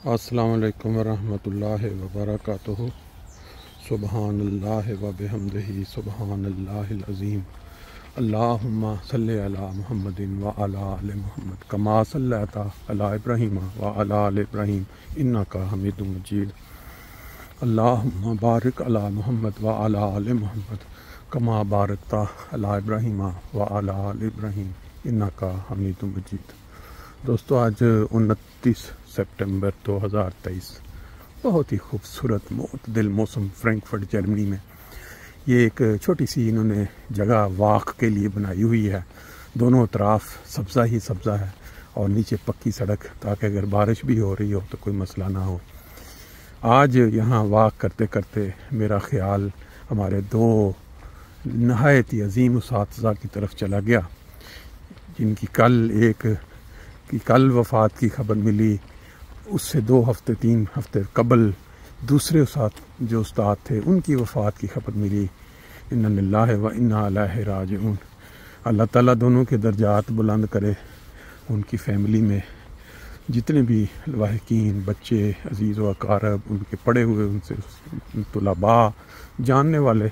السلام علیکم ورحمۃ اللہ وبرکاتہ۔ سبحان اللہ و بحمدہ سبحان اللہ العظیم۔ اللہم صلی علی محمد وعلی آل محمد کما صلیت علی ابراہیم وعلی آل ابراہیم انک حمید مجید۔ اللہم بارک علی محمد وعلی آل محمد کما بارکت علی ابراہیم وعلی آل ابراہیم انک حمید مجید۔ دوستو، آج 29 سپٹمبر 2023، بہت ہی خوبصورت معتدل موسم فرینکفرٹ جرمنی میں۔ یہ ایک چھوٹی سی انہوں نے جگہ واک کے لیے بنائی ہوئی ہے، دونوں اطراف سبزہ ہی سبزہ ہے اور نیچے پکی سڑک، تاکہ اگر بارش بھی ہو رہی ہو تو کوئی مسئلہ نہ ہو۔ آج یہاں واک کرتے کرتے میرا خیال ہمارے دو نہایت ہی عظیم اساتذہ کی طرف چلا گیا، جن کی کل وفات کی خبر ملی۔ اس سے 2 ہفتے 3 ہفتے قبل دوسرے جو استاد تھے، ان کی وفات کی خبر ملی۔ انا للہ و انا الیہ راجعون۔ اللہ تعالیٰ دونوں کے درجات بلند کرے۔ ان کی فیملی میں جتنے بھی لواحقین، بچے، عزیز و اقارب، ان کے پڑھے ہوئے، ان سے طلباء، جاننے والے،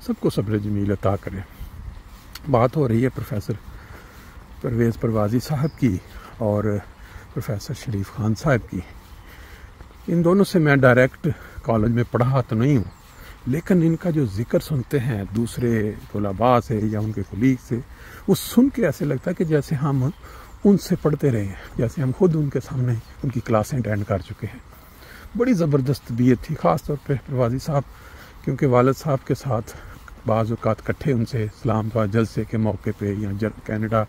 سب کو صبر جمیل عطا کرے۔ بات ہو رہی ہے پروفیسر پرویز پروازی صاحب کی اور پروفیسر شریف خان صاحب کی۔ ان دونوں سے میں ڈائریکٹ کالج میں پڑھا تو نہیں ہوں، لیکن ان کا جو ذکر سنتے ہیں دوسرے طلباء سے یا ان کے کولیگ سے، وہ سن کے ایسے لگتا ہے کہ جیسے ہم ان سے پڑھتے رہے ہیں، جیسے ہم خود ان کے سامنے ان کی کلاسیں اٹینڈ کر چکے ہیں۔ بڑی زبردست طبیعت تھی، خاص طور پہ پروازی صاحب، کیونکہ والد صاحب کے ساتھ بعض اوقات کٹھے ان سے اسلام آباد جلسے کے موقع پہ یا کینیڈا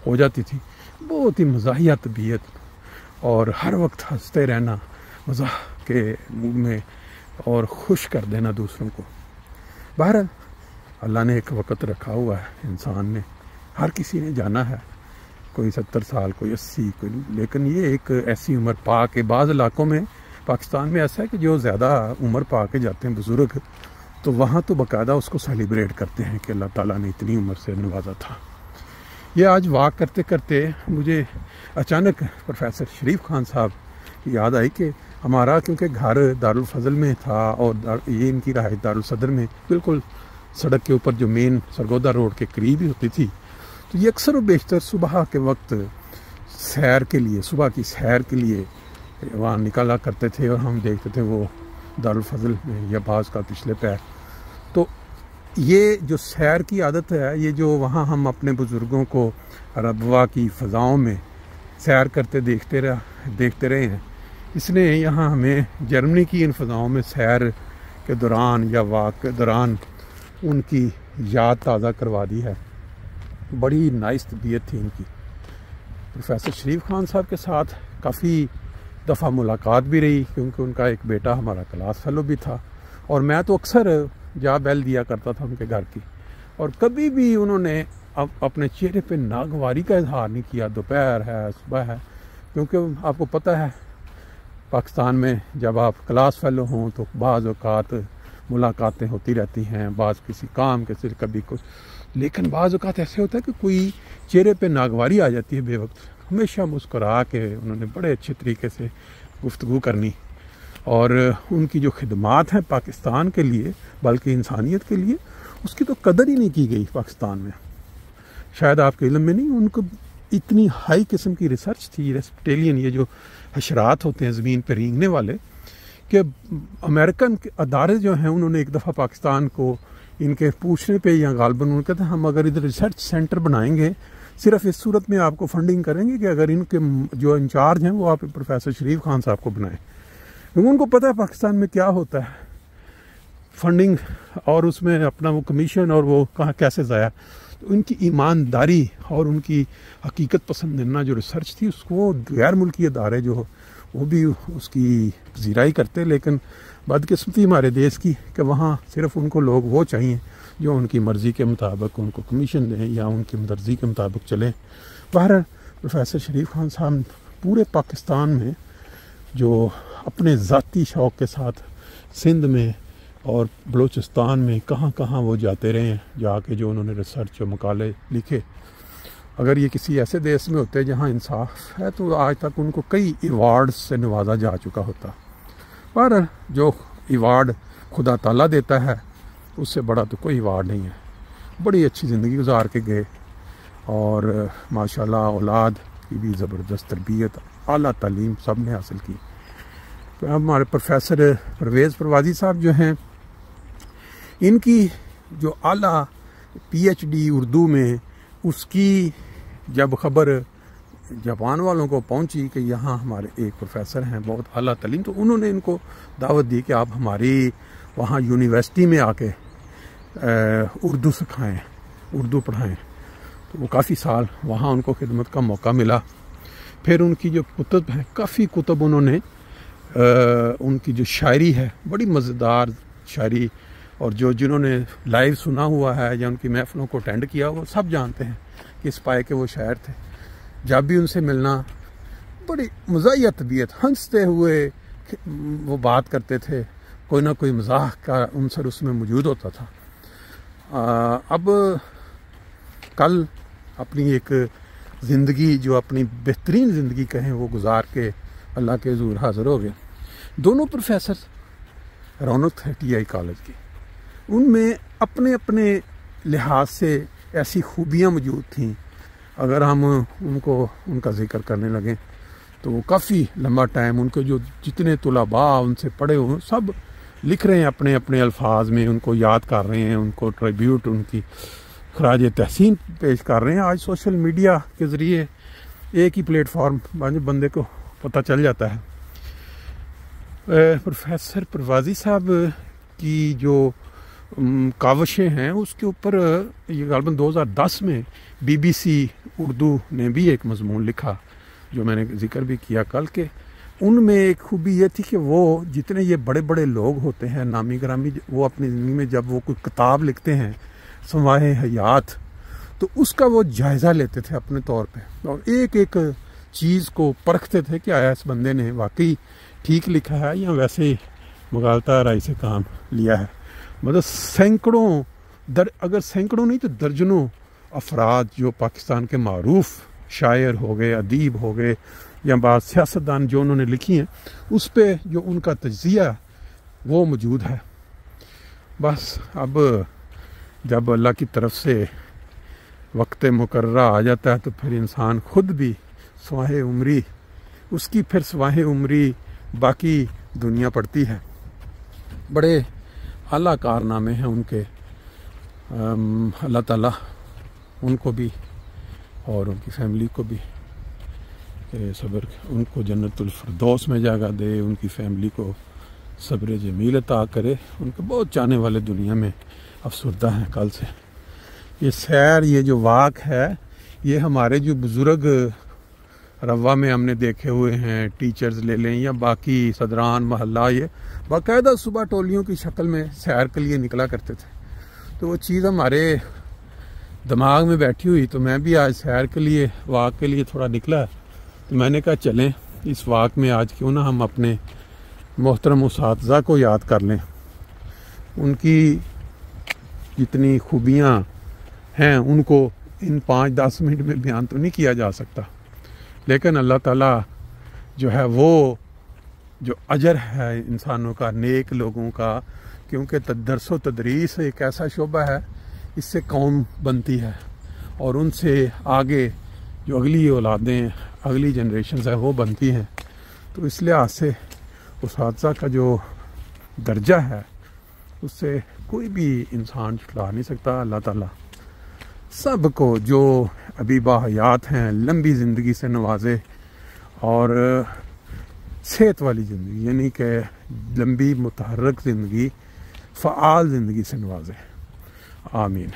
ہو جاتی تھی۔ بہت ہی مزاحیہ طبیعت اور ہر وقت ہنستے رہنا، مزاح کے موڈ میں، اور خوش کر دینا دوسروں کو۔ بہرحال اللہ نے ایک وقت رکھا ہوا ہے، انسان نے، ہر کسی نے جانا ہے، کوئی 70 سال، کوئی 80، کوئی، لیکن یہ ایک ایسی عمر پا کے، بعض علاقوں میں پاکستان میں ایسا ہے کہ جو زیادہ عمر پا کے جاتے ہیں بزرگ، تو وہاں تو باقاعدہ اس کو سیلیبریٹ کرتے ہیں کہ اللہ تعالیٰ نے اتنی عمر سے نوازا تھا۔ یہ آج واک کرتے کرتے مجھے اچانک پروفیسر شریف خان صاحب کی یاد آئی کہ ہمارا کیونکہ گھر دارالفضل میں تھا اور یہ ان کی رہائش دارالصدر میں، بالکل سڑک کے اوپر جو مین سرگودا روڈ کے قریب ہی ہوتی تھی، تو یہ اکثر و بیشتر صبح کے وقت سیر کے لیے، صبح کی سیر کے لیے وہاں نکالا کرتے تھے، اور ہم دیکھتے تھے وہ دارالفضل میں یا بعض کا پچھلے پیر۔ تو یہ جو سیر کی عادت ہے، یہ جو وہاں ہم اپنے بزرگوں کو ربوہ کی فضاؤں میں سیر کرتے دیکھتے رہے ہیں، اس نے یہاں ہمیں جرمنی کی ان فضاؤں میں سیر کے دوران یا واک کے دوران ان کی یاد تازہ کروا دی ہے۔ بڑی نائس طبیعت تھی ان کی۔ پروفیسر شریف خان صاحب کے ساتھ کافی دفعہ ملاقات بھی رہی، کیونکہ ان کا ایک بیٹا ہمارا کلاس فیلو بھی تھا، اور میں تو اکثر جا بیل دیا کرتا تھا ان کے گھر کی، اور کبھی بھی انہوں نے اپنے چہرے پہ ناگواری کا اظہار نہیں کیا، دوپہر ہے، صبح ہے، کیونکہ آپ کو پتہ ہے پاکستان میں جب آپ کلاس فیلو ہوں تو بعض اوقات ملاقاتیں ہوتی رہتی ہیں، بعض کسی کام کے سر، کبھی کچھ، لیکن بعض اوقات ایسے ہوتا ہے کہ کوئی چہرے پہ ناگواری آ جاتی ہے بے وقت۔ ہمیشہ مسکرا کے انہوں نے بڑے اچھے طریقے سے گفتگو کرنی، اور ان کی جو خدمات ہیں پاکستان کے لیے، بلکہ انسانیت کے لیے، اس کی تو قدر ہی نہیں کی گئی پاکستان میں۔ شاید آپ کے علم میں نہیں، ان کو اتنی ہائی قسم کی ریسرچ تھی، ریپٹیلین، یہ جو حشرات ہوتے ہیں زمین پہ رینگنے والے، کہ امریکن ادارے جو ہیں انہوں نے ایک دفعہ پاکستان کو ان کے پوچھنے پہ، یا غالباً ان کہتے ہیں ہم اگر ادھر ریسرچ سینٹر بنائیں گے، صرف اس صورت میں آپ کو فنڈنگ کریں گے کہ اگر ان کے جو انچارج ہیں وہ آپ پروفیسر شریف خان صاحب کو بنائیں، کیونکہ ان کو پتہ ہے پاکستان میں کیا ہوتا ہے فنڈنگ، اور اس میں اپنا وہ کمیشن اور وہ کہاں کیسے ضائع۔ تو ان کی ایمانداری اور ان کی حقیقت پسندانہ جو ریسرچ تھی، اس کو غیر ملکی ادارے جو وہ بھی اس کی پذیرائی کرتے، لیکن بدقسمتی ہمارے دیش کی کہ وہاں صرف ان کو لوگ وہ چاہیے جو ان کی مرضی کے مطابق ان کو کمیشن دیں یا ان کی مرضی کے مطابق چلیں۔ بہرحال پروفیسر شریف خان صاحب پورے پاکستان میں جو اپنے ذاتی شوق کے ساتھ سندھ میں اور بلوچستان میں کہاں کہاں وہ جاتے رہے ہیں، جا کے جو انہوں نے ریسرچ اور مقالے لکھے، اگر یہ کسی ایسے دیش میں ہوتے جہاں انصاف ہے تو آج تک ان کو کئی ایوارڈ سے نوازا جا چکا ہوتا. پر جو ایوارڈ خدا تعالیٰ دیتا ہے اس سے بڑا تو کوئی ایوارڈ نہیں ہے. بڑی اچھی زندگی گزار کے گئے اور ماشاءاللہ اولاد کی بھی زبردست تربیت، اعلیٰ تعلیم سب نے حاصل کی. ہمارے پروفیسر پرویز پروازی صاحب جو ہیں، ان کی جو اعلیٰ PhD اردو میں، اس کی جب خبر جاپان والوں کو پہنچی کہ یہاں ہمارے ایک پروفیسر ہیں بہت اعلیٰ تعلیم، تو انہوں نے ان کو دعوت دی کہ آپ ہماری وہاں یونیورسٹی میں آ کے اردو سکھائیں، اردو پڑھائیں. تو وہ کافی سال وہاں ان کو خدمت کا موقع ملا. پھر ان کی جو کتب ہیں، کافی کتب انہوں نے، ان کی جو شاعری ہے بڑی مزیدار شاعری، اور جنہوں نے لائیو سنا ہوا ہے یا ان کی محفلوں کو اٹینڈ کیا وہ سب جانتے ہیں کہ اس پائے کے وہ شاعر تھے. جب بھی ان سے ملنا بڑی مزاحیہ طبیعت، ہنستے ہوئے وہ بات کرتے تھے، کوئی نہ کوئی مزاح کا عنصر اس میں موجود ہوتا تھا. اب کل اپنی ایک زندگی جو اپنی بہترین زندگی کہیں وہ گزار کے اللہ کے حضور حاضر ہو گئے. دونوں پروفیسر رونق تھے TI کالج کی، ان میں اپنے اپنے لحاظ سے ایسی خوبیاں موجود تھیں. اگر ہم ان کا ذکر کرنے لگیں تو وہ کافی لمبا ٹائم، ان کے جو جتنے طلباء ان سے پڑھے ہوئے سب لکھ رہے ہیں اپنے اپنے الفاظ میں، ان کو یاد کر رہے ہیں، ان کو ٹریبیوٹ، ان کی خراج تحسین پیش کر رہے ہیں. آج سوشل میڈیا کے ذریعے ایک ہی پلیٹ فارم بندے کو پتہ چل جاتا ہے. پروفیسر پروازی صاحب کی جو کاوشیں ہیں اس کے اوپر یہ غالباً 2010 میں BBC اردو نے بھی ایک مضمون لکھا جو میں نے ذکر بھی کیا کل، کہ ان میں ایک خوبی یہ تھی کہ وہ جتنے یہ بڑے بڑے لوگ ہوتے ہیں نامی گرامی، وہ اپنی زندگی میں جب وہ کوئی کتاب لکھتے ہیں سماع حیات، تو اس کا وہ جائزہ لیتے تھے اپنے طور پہ، اور ایک ایک چیز کو پرکھتے تھے کہ آیا اس بندے نے واقعی ٹھیک لکھا ہے یا ویسے ہی مغالطہ رائی سے کام لیا ہے. مطلب اگر سینکڑوں نہیں تو درجنوں افراد جو پاکستان کے معروف شاعر ہو گئے، ادیب ہو گئے، یا بعض سیاستدان جو انہوں نے لکھی ہیں، اس پہ جو ان کا تجزیہ وہ موجود ہے. بس اب جب اللہ کی طرف سے وقت مقررہ آ جاتا ہے تو پھر انسان خود بھی سواہ عمری، اس کی پھر سواہ عمری باقی دنیا پڑتی ہے. بڑے اعلیٰ کارنامے ہیں ان کے. اللہ تعالیٰ ان کو بھی اور ان کی فیملی کو بھی صبر، ان کو جنت الفردوس میں جگہ دے، ان کی فیملی کو صبر جمیل عطا کرے. ان کے بہت چاہنے والے دنیا میں افسردہ ہیں کل سے. یہ سیر، یہ جو واک ہے، یہ ہمارے جو بزرگ روا میں ہم نے دیکھے ہوئے ہیں، ٹیچرز لے لیں یا باقی صدران محلہ، یہ باقاعدہ صبح ٹولیوں کی شکل میں سیر کے لیے نکلا کرتے تھے. تو وہ چیز ہمارے دماغ میں بیٹھی ہوئی. تو میں بھی آج سیر کے لیے، واک کے لیے تھوڑا نکلا، تو میں نے کہا چلیں اس واک میں آج کیوں نہ ہم اپنے محترم اساتذہ کو یاد کر لیں. ان کی جتنی خوبیاں ہیں ان کو ان 5-10 منٹ میں بیان تو نہیں کیا جا سکتا، لیکن اللہ تعالیٰ جو ہے وہ جو اجر ہے انسانوں کا، نیک لوگوں کا، کیونکہ درس و تدریس ایک ایسا شعبہ ہے، اس سے قوم بنتی ہے اور ان سے آگے جو اگلی اولادیں، اگلی جنریشنز ہیں وہ بنتی ہیں. تو اس لحاظ سے اساتذہ کا جو درجہ ہے اس سے کوئی بھی انسان چھٹلا نہیں سکتا. اللہ تعالیٰ سب کو جو ابھی باحیات ہیں لمبی زندگی سے نوازے، اور صحت والی زندگی، یعنی کہ لمبی متحرک زندگی، فعال زندگی سے نوازے. آمین.